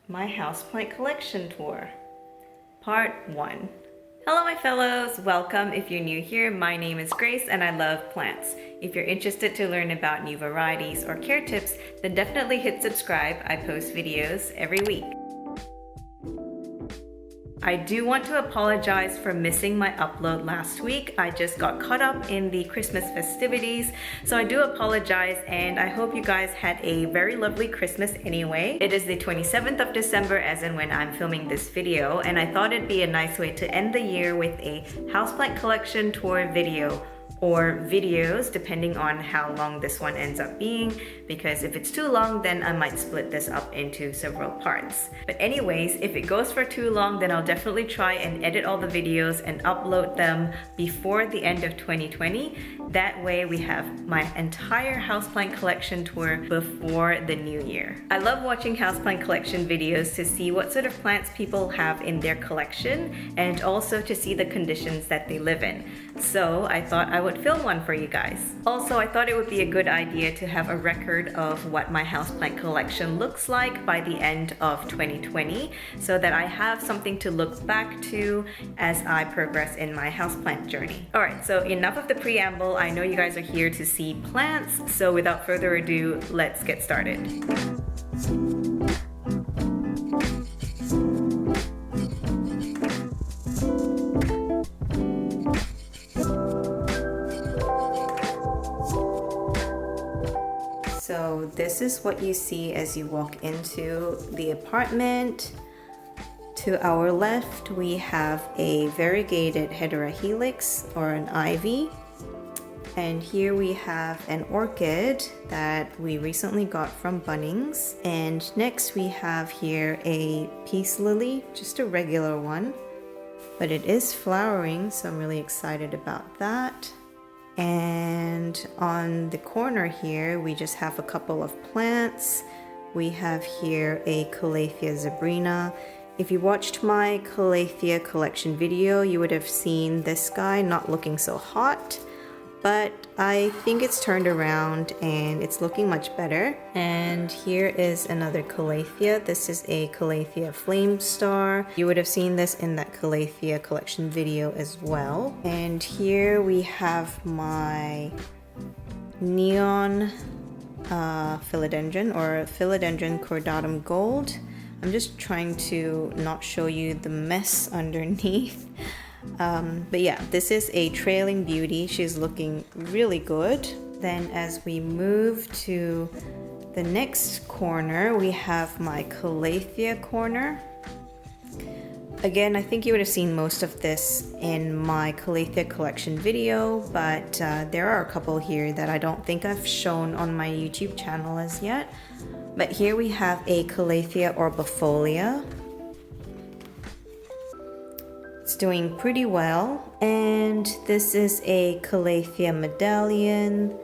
My houseplant collection tour, part 1. Hello my fellows, welcome. If you're new here, my name is Grace and I love plants. If you're interested to learn about new varieties or care tips, then definitely hit subscribe. I post videos every week. I do want to apologize for missing my upload last week. I just got caught up in the Christmas festivities, so I do apologize, and I hope you guys had a very lovely Christmas anyway. It is the 27th of December as in when I'm filming this video, and I thought it'd be a nice way to end the year with a houseplant collection tour video, or videos depending on how long this one ends up being, because if it's too long then I might split this up into several parts. But anyways, if it goes for too long then I'll definitely try and edit all the videos and upload them before the end of 2020. That way we have my entire houseplant collection tour before the new year. I love watching houseplant collection videos to see what sort of plants people have in their collection and also to see the conditions that they live in. So I thought I would film one for you guys. Also, I thought it would be a good idea to have a record of what my houseplant collection looks like by the end of 2020 so that I have something to look back to as I progress in my houseplant journey. Alright, so enough of the preamble. I know you guys are here to see plants, so without further ado, let's get started. So this is what you see as you walk into the apartment. To our left, we have a variegated heterohelix or an ivy. And here we have an orchid that we recently got from Bunnings. And next we have here a peace lily, just a regular one. But it is flowering, so I'm really excited about that. And on the corner here, we just have a couple of plants. We have here a Calathea zebrina. If you watched my Calathea collection video, you would have seen this guy not looking so hot. But I think it's turned around and it's looking much better. And here is another Calathea. This is a Calathea flame star. You would have seen this in that Calathea collection video as well. And here we have my neon philodendron or Philodendron cordatum gold. I'm just trying to not show you the mess underneath. But yeah, this is a trailing beauty. She's looking really good. Then as we move to the next corner, we have my Calathea corner. Again, I think you would have seen most of this in my Calathea collection video, but there are a couple here that I don't think I've shown on my YouTube channel as yet. But here we have a Calathea orbifolia. It's doing pretty well. And this is a Calathea medallion.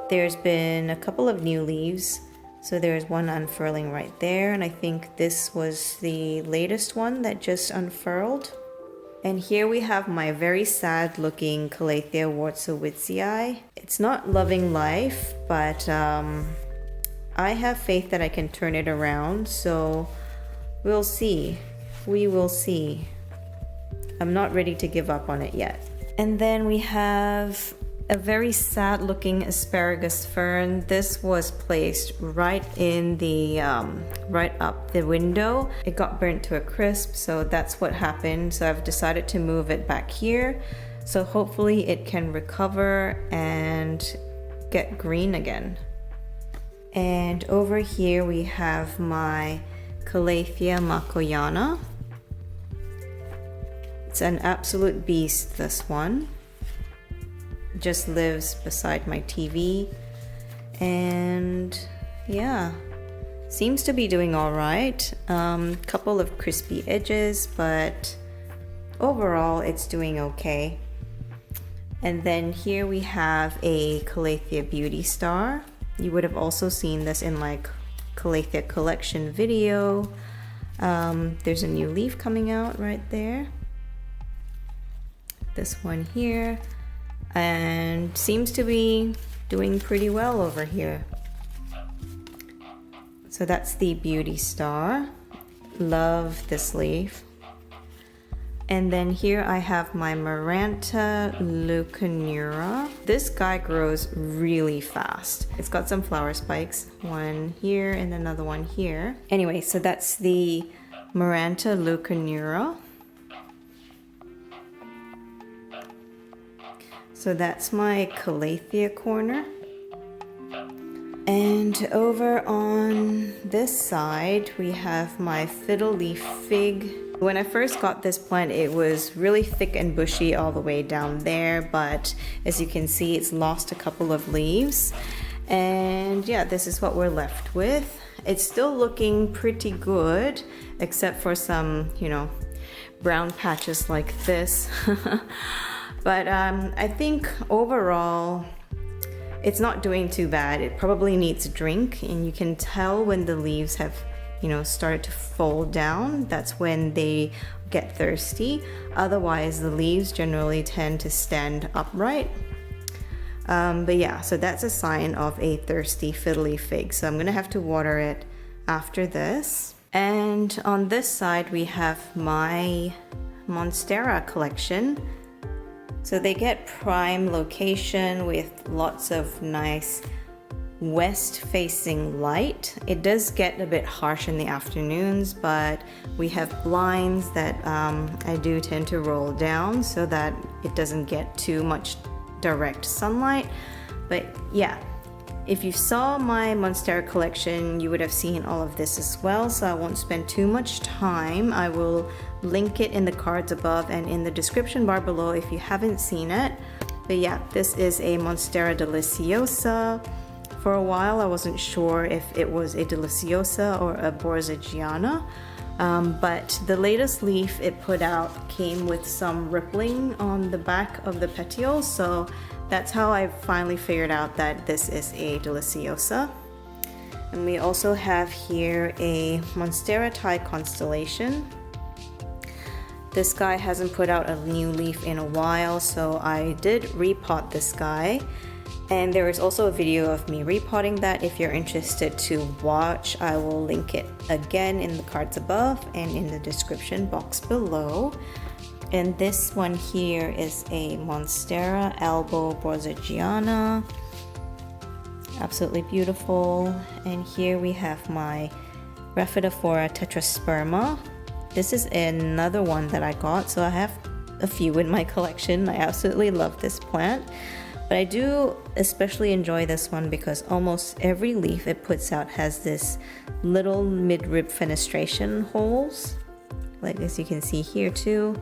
There's been a couple of new leaves. So there's one unfurling right there. And I think this was the latest one that just unfurled. And here we have my very sad looking Calathea wartzowitzii. It's not loving life, but I have faith that I can turn it around. So we'll see. We will see. I'm not ready to give up on it yet. And then we have a very sad looking asparagus fern. This was placed right in the, right up the window. It got burnt to a crisp, so that's what happened. So I've decided to move it back here. So hopefully it can recover and get green again. And over here we have my Calathea makoyana. It's an absolute beast, this one. Just lives beside my TV. And yeah, seems to be doing all right. Couple of crispy edges, but overall it's doing okay. And then here we have a Calathea beauty star. You would have also seen this in my Calathea collection video. There's a new leaf coming out right there. This one here, and seems to be doing pretty well over here. So that's the beauty star. love this leaf. And then here I have my Maranta leuconura. This guy grows really fast. It's got some flower spikes, one here and another one here. Anyway, so that's the Maranta leuconura. So that's my Calathea corner. And over on this side, we have my fiddle leaf fig. When I first got this plant, it was really thick and bushy all the way down there, but as you can see, it's lost a couple of leaves. And yeah, this is what we're left with. It's still looking pretty good, except for some, you know, brown patches like this. But I think overall, it's not doing too bad. It probably needs a drink, and you can tell when the leaves have, you know, started to fold down. That's when they get thirsty. Otherwise, the leaves generally tend to stand upright. But yeah, so that's a sign of a thirsty fiddle leaf fig. So I'm gonna have to water it after this. And on this side, we have my Monstera collection. So they get prime location with lots of nice west facing light. It does get a bit harsh in the afternoons, but we have blinds that I do tend to roll down so that it doesn't get too much direct sunlight. But yeah, if you saw my Monstera collection, you would have seen all of this as well, so I won't spend too much time. I will link it in the cards above and in the description bar below if you haven't seen it. But yeah, this is a Monstera deliciosa. For a while I wasn't sure if it was a deliciosa or a borzigiana, but the latest leaf it put out came with some rippling on the back of the petioles, so that's how I finally figured out that this is a deliciosa. And we also have here a Monstera Thai constellation. This guy hasn't put out a new leaf in a while, so I did repot this guy. And there is also a video of me repotting that. If you're interested to watch, I will link it again in the cards above and in the description box below. And this one here is a Monstera Albo Borzigiana. Absolutely beautiful. And here we have my Rhaphidophora tetrasperma. This is another one that I got, so I have a few in my collection. I absolutely love this plant. But I do especially enjoy this one because almost every leaf it puts out has this little mid-rib fenestration holes, like as you can see here too,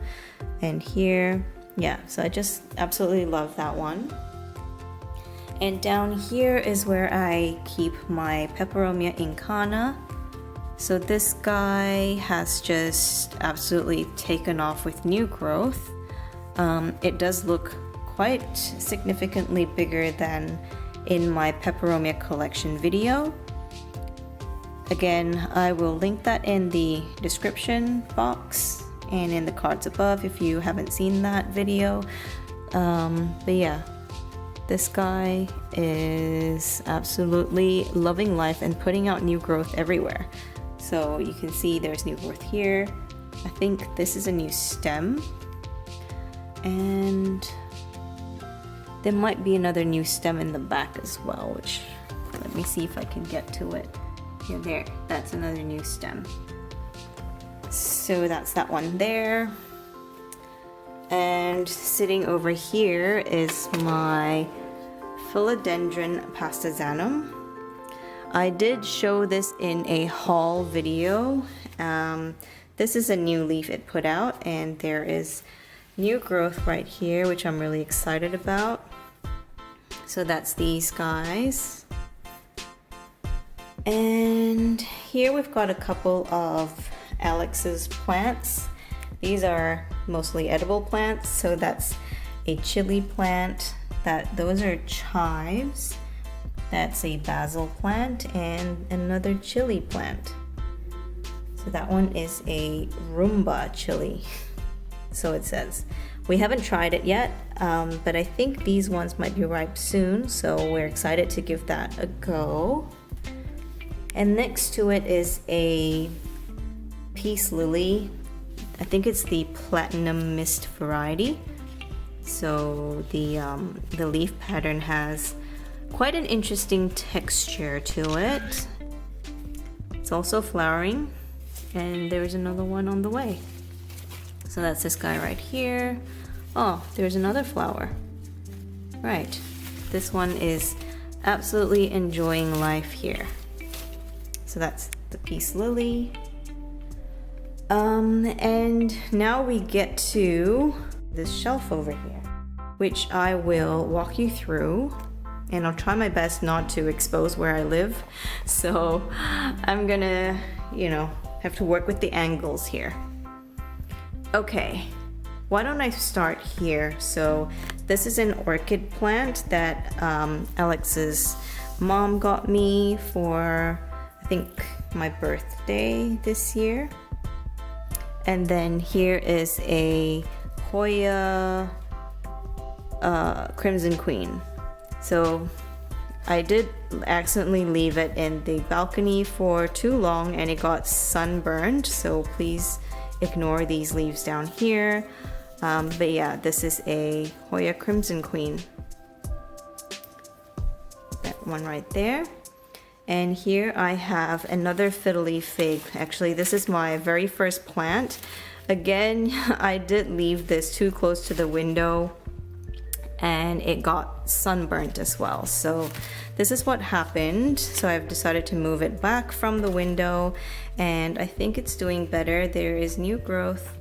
and here. Yeah, so I just absolutely love that one. And down here is where I keep my Peperomia incana. So this guy has just absolutely taken off with new growth. It does look quite significantly bigger than in my Peperomia collection video. Again, I will link that in the description box and in the cards above if you haven't seen that video. But yeah, this guy is absolutely loving life and putting out new growth everywhere. So you can see there's new growth here. I think this is a new stem. And there might be another new stem in the back as well, which, let me see if I can get to it. Yeah, there, that's another new stem. So that's that one there. And sitting over here is my Philodendron pastazanum. I did show this in a haul video. This is a new leaf it put out, and there is new growth right here, which I'm really excited about. So that's these guys. And here we've got a couple of Alex's plants. These are mostly edible plants, so that's a chili plant, those are chives. That's a basil plant and another chili plant. So that one is a Roomba chili, so it says. We haven't tried it yet, but I think these ones might be ripe soon, so we're excited to give that a go. And next to it is a peace lily. I think it's the platinum mist variety. So the leaf pattern has quite an interesting texture to it. It's also flowering, and there's another one on the way. So that's this guy right here. Oh, there's another flower. Right, this one is absolutely enjoying life here. So that's the peace lily. And now we get to this shelf over here, which I will walk you through, and I'll try my best not to expose where I live. So I'm gonna, have to work with the angles here. Okay, why don't I start here? So this is an orchid plant that Alex's mom got me for, I think, my birthday this year. And then here is a Hoya Crimson Queen. So I did accidentally leave it in the balcony for too long and it got sunburned, so please ignore these leaves down here. But yeah, this is a Hoya Crimson Queen. That one right there. And here I have another fiddly fig. Actually, this is my very first plant. Again, I did leave this too close to the window and it got sunburnt as well. So this is what happened. So I've decided to move it back from the window and I think it's doing better. There is new growth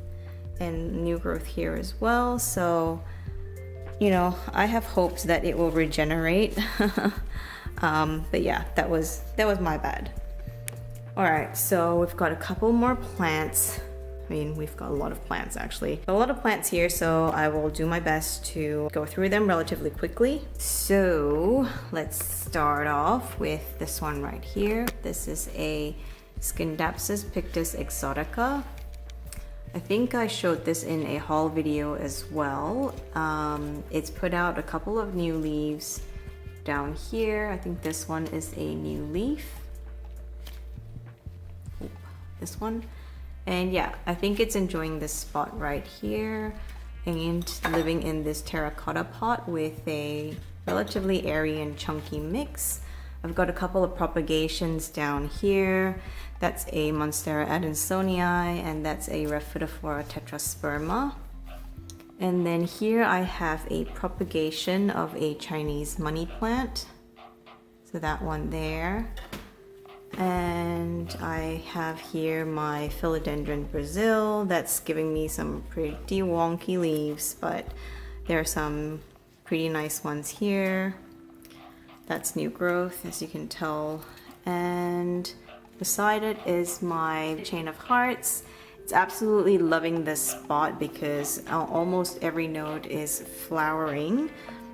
and new growth here as well. So, I have hopes that it will regenerate. But yeah, that was my bad. All right, so we've got a couple more plants. I mean, we've got a lot of plants actually. A lot of plants here, so I will do my best to go through them relatively quickly. So let's start off with this one right here. This is a Scindapsus Pictus exotica. I think I showed this in a haul video as well. It's put out a couple of new leaves down here. I think this one is a new leaf. Oop, this one. And yeah, I think it's enjoying this spot right here and living in this terracotta pot with a relatively airy and chunky mix. I've got a couple of propagations down here. That's a Monstera adansonii and that's a Rhaphidophora tetrasperma. And then here I have a propagation of a Chinese money plant. So that one there. And I have here my Philodendron Brazil. That's giving me some pretty wonky leaves, but there are some pretty nice ones here. That's new growth, as you can tell. And beside it is my chain of hearts. It's absolutely loving this spot because almost every node is flowering.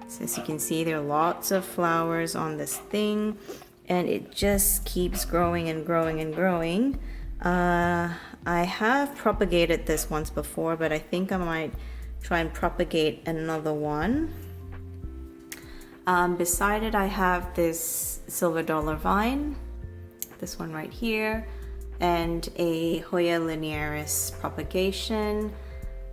So as you can see, there are lots of flowers on this thing and it just keeps growing and growing and growing. I have propagated this once before, but I think I might try and propagate another one. Beside it, I have this silver dollar vine, this one right here, and a Hoya linearis propagation.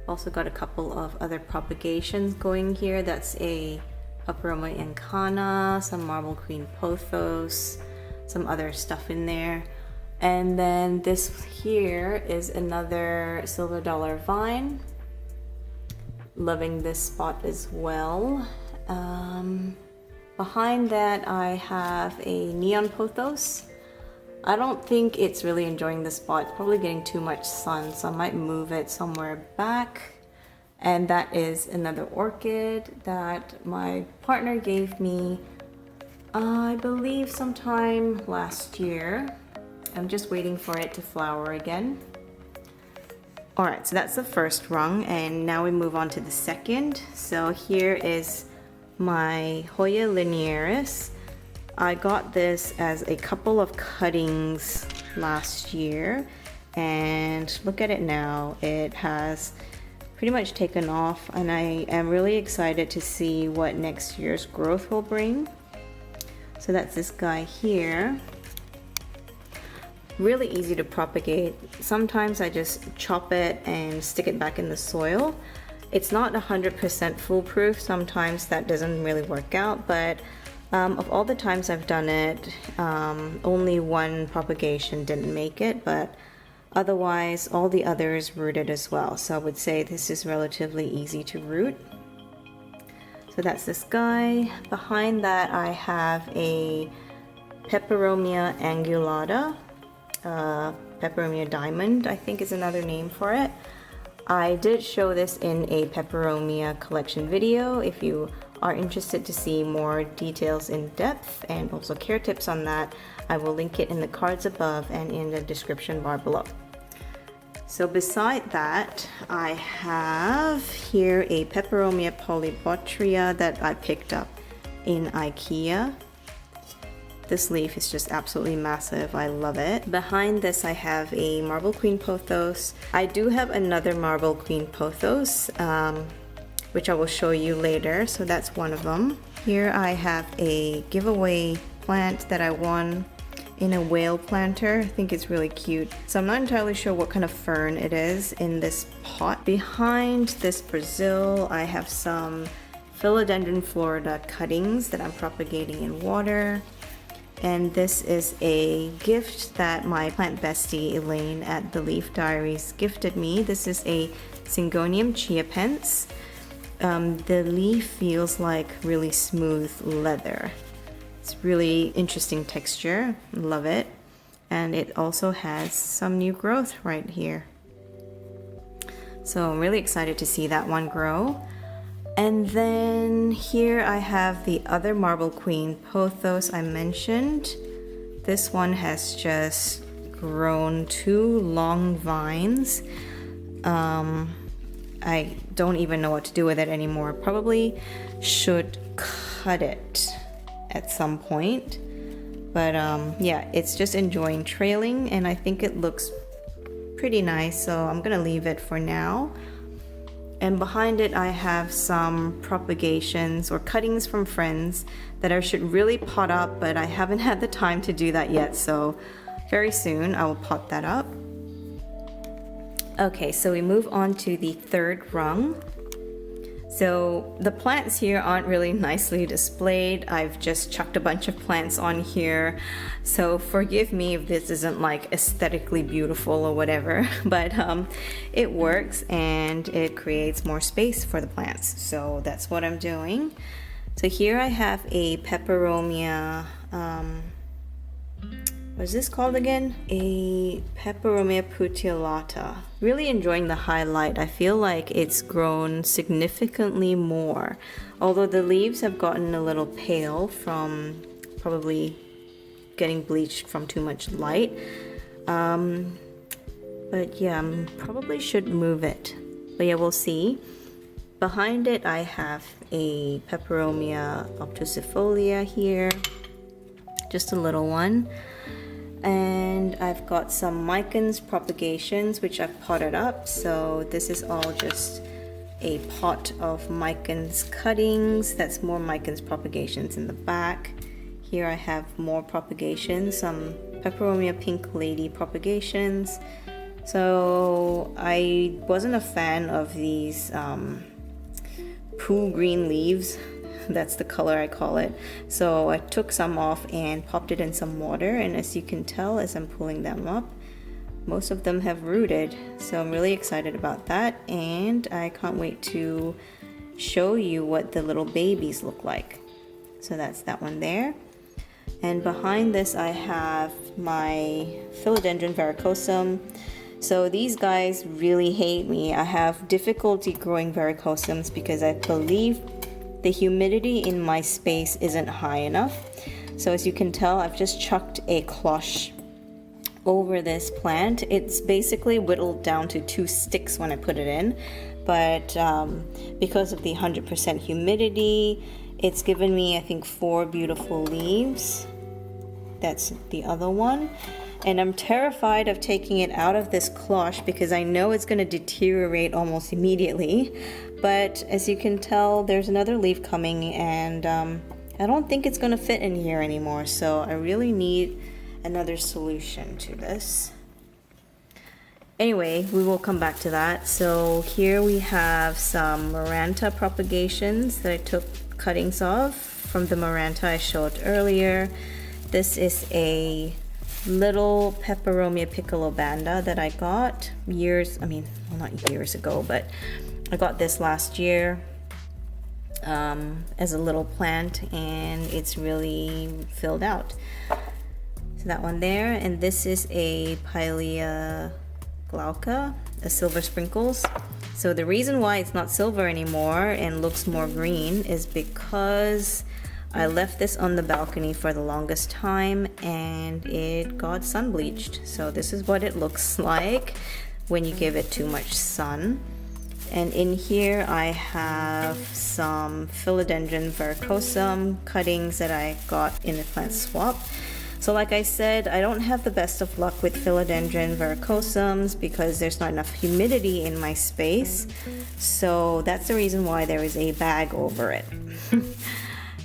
Also got a couple of other propagations going here. That's a Peperomia incana, some marble queen pothos, some other stuff in there. And then this here is another silver dollar vine. Loving this spot as well. Behind that I have a neon pothos. I don't think it's really enjoying the spot. It's probably getting too much sun, so I might move it somewhere back. And that is another orchid that my partner gave me, I believe sometime last year. I'm just waiting for it to flower again. All right, so that's the first rung, and now we move on to the second. So here is my Hoya linearis. I got this as a couple of cuttings last year, and look at it now. It has pretty much taken off, and I am really excited to see what next year's growth will bring. So that's this guy here. really easy to propagate. Sometimes I just chop it and stick it back in the soil. It's not 100% foolproof. Sometimes that doesn't really work out, but of all the times I've done it, only one propagation didn't make it, but otherwise all the others rooted as well. So I would say this is relatively easy to root. So that's this guy. Behind that I have a Peperomia angulata, Peperomia diamond I think is another name for it. I did show this in a Peperomia collection video. If you are interested to see more details in depth and also care tips on that, I will link it in the cards above and in the description bar below. So beside that, I have here a Peperomia polybotria that I picked up in IKEA. This leaf is just absolutely massive. I love it. Behind this I have a Marble Queen Pothos. I do have another Marble Queen Pothos, which I will show you later. So that's one of them. Here I have a giveaway plant that I won in a whale planter. I think it's really cute. So I'm not entirely sure what kind of fern it is in this pot. Behind this Brazil, I have some Philodendron Florida cuttings that I'm propagating in water. And this is a gift that my plant bestie Elaine at the Leaf Diaries gifted me. This is a Syngonium chia pence. The leaf feels like really smooth leather. It's really interesting texture, love it. And it also has some new growth right here. So I'm really excited to see that one grow. And then here I have the other Marble Queen Pothos I mentioned. This one has just grown 2 long vines. I don't even know what to do with it anymore. Probably should cut it at some point. But yeah, it's just enjoying trailing and I think it looks pretty nice, so I'm gonna leave it for now. And behind it I have some propagations or cuttings from friends that I should really pot up, but I haven't had the time to do that yet, so very soon I will pot that up. Okay, so we move on to the third rung. So the plants here aren't really nicely displayed. I've just chucked a bunch of plants on here. So forgive me if this isn't like aesthetically beautiful or whatever, but it works and it creates more space for the plants. So that's what I'm doing. So here I have a Peperomia, what is this called again? A Peperomia putilata. Really enjoying the highlight. I feel like it's grown significantly more. Although the leaves have gotten a little pale from probably getting bleached from too much light. But yeah, probably should move it. But yeah, we'll see. Behind it I have a Peperomia obtusifolia here. Just a little one. And I've got some Micans propagations which I've potted up. So this is all just a pot of Micans cuttings. That's more Micans propagations in the back. Here I have more propagations, some Peperomia Pink Lady propagations. So I wasn't a fan of these poo green leaves. That's the color I call it. So I took some off and popped it in some water, and as you can tell as I'm pulling them up, most of them have rooted. So I'm really excited about that, and I can't wait to show you what the little babies look like. So that's that one there. And behind this I have my Philodendron varicosum. So these guys really hate me. I have difficulty growing varicosums because I believe the humidity in my space isn't high enough. So as you can tell, I've just chucked a cloche over this plant. It's basically whittled down to 2 sticks when I put it in, but because of the 100% humidity, it's given me, I think, 4 beautiful leaves. That's the other one. And I'm terrified of taking it out of this cloche because I know it's going to deteriorate almost immediately. But as you can tell, there's another leaf coming, and I don't think it's going to fit in here anymore. So I really need another solution to this. Anyway, we will come back to that. So here we have some Maranta propagations that I took cuttings of from the Maranta I showed earlier. This is a little Peperomia piccolo banda that I got not years ago, but I got this last year as a little plant, and it's really filled out. So that one there, and this is a Pilea glauca, a silver sprinkles. So the reason why it's not silver anymore and looks more green is because I left this on the balcony for the longest time and it got sun bleached. So this is what it looks like when you give it too much sun. And in here I have some Philodendron verrucosum cuttings that I got in a plant swap. So like I said, I don't have the best of luck with Philodendron verrucosums because there's not enough humidity in my space. So that's the reason why there is a bag over it.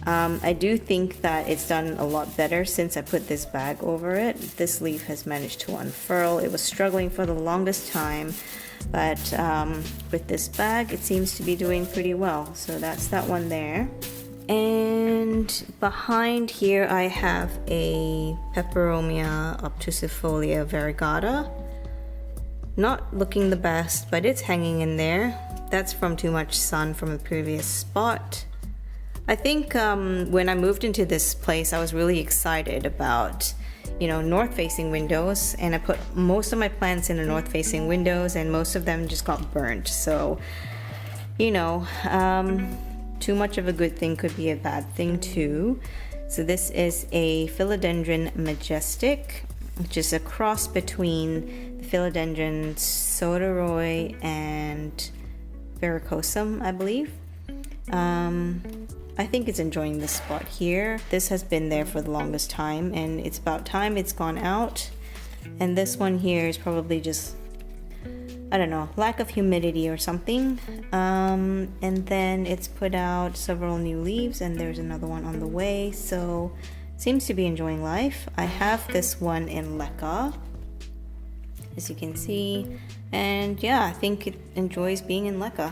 I do think that it's done a lot better since I put this bag over it. This leaf has managed to unfurl. It was struggling for the longest time, but with this bag, it seems to be doing pretty well. So that's that one there. And behind here I have a Peperomia obtusifolia variegata. Not looking the best, but it's hanging in there. That's from too much sun from a previous spot. I think when I moved into this place, I was really excited about, north-facing windows, and I put most of my plants in the north-facing windows, and most of them just got burnt. So, too much of a good thing could be a bad thing too. So this is a Philodendron majestic, which is a cross between the Philodendron soderoy and verrucosum, I believe. I think it's enjoying this spot here. This has been there for the longest time, and it's about time it's gone out. And this one here is probably just, I don't know, lack of humidity or something. And then it's put out several new leaves, and there's another one on the way. So seems to be enjoying life. I have this one in leca, as you can see, and yeah, I think it enjoys being in leca.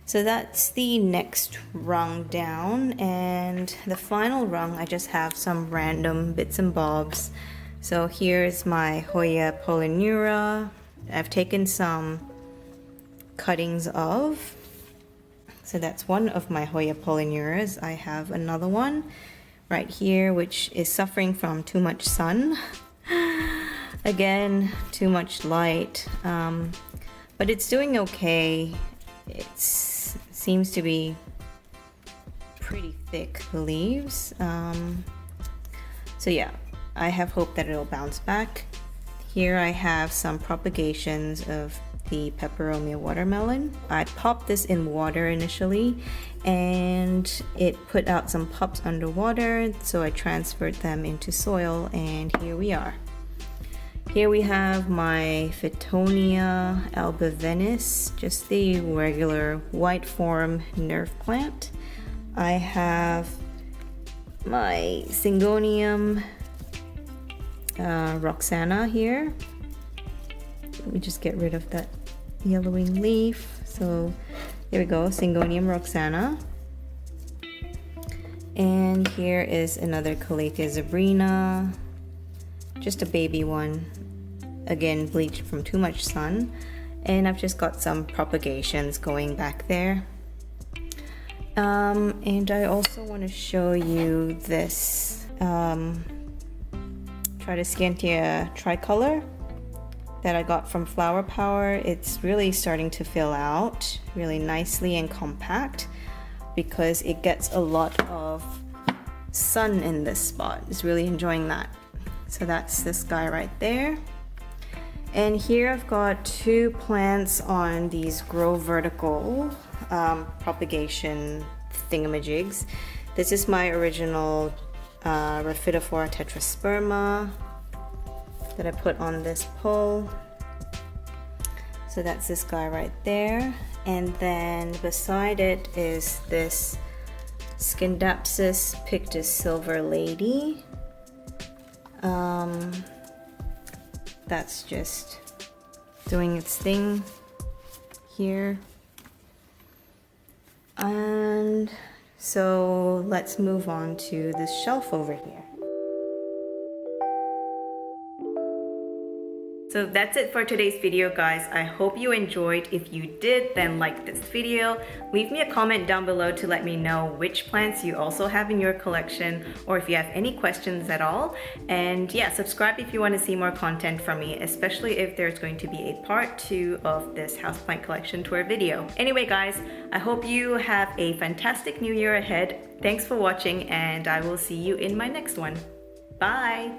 So that's the next rung down, and the final rung I just have some random bits and bobs. So here's my Hoya polyneura. I've taken some cuttings of. So that's one of my Hoya polyneuras. I have another one right here which is suffering from too much sun. Again, too much light, but it's doing okay. It seems to be pretty thick, the leaves. So yeah, I have hope that it'll bounce back. Here I have some propagations of the Peperomia watermelon. I popped this in water initially, and it put out some pups underwater, so I transferred them into soil, and here we are. Here we have my Phytonia albivenis, just the regular white form nerve plant. I have my Syngonium Roxana here. Let me just get rid of that yellowing leaf. So here we go, Syngonium Roxana. And here is another Calatheas zebrina, just a baby one, again bleached from too much sun. And I've just got some propagations going back there. And I also want to show you this Tridescantia tricolor that I got from Flower Power. It's really starting to fill out really nicely and compact because it gets a lot of sun in this spot. It's really enjoying that. So that's this guy right there. And here I've got two plants on these grow vertical propagation thingamajigs. This is my original Rhaphidophora tetrasperma that I put on this pole. So that's this guy right there. And then beside it is this Scindapsus pictus silver lady. That's just doing its thing here. And so let's move on to this shelf over here. So that's it for today's video, guys. I hope you enjoyed. If you did, then like this video. Leave me a comment down below to let me know which plants you also have in your collection, or if you have any questions at all. And yeah, subscribe if you want to see more content from me, especially if there's going to be a part 2 of this houseplant collection tour video. Anyway, guys, I hope you have a fantastic new year ahead. Thanks for watching, and I will see you in my next one. Bye!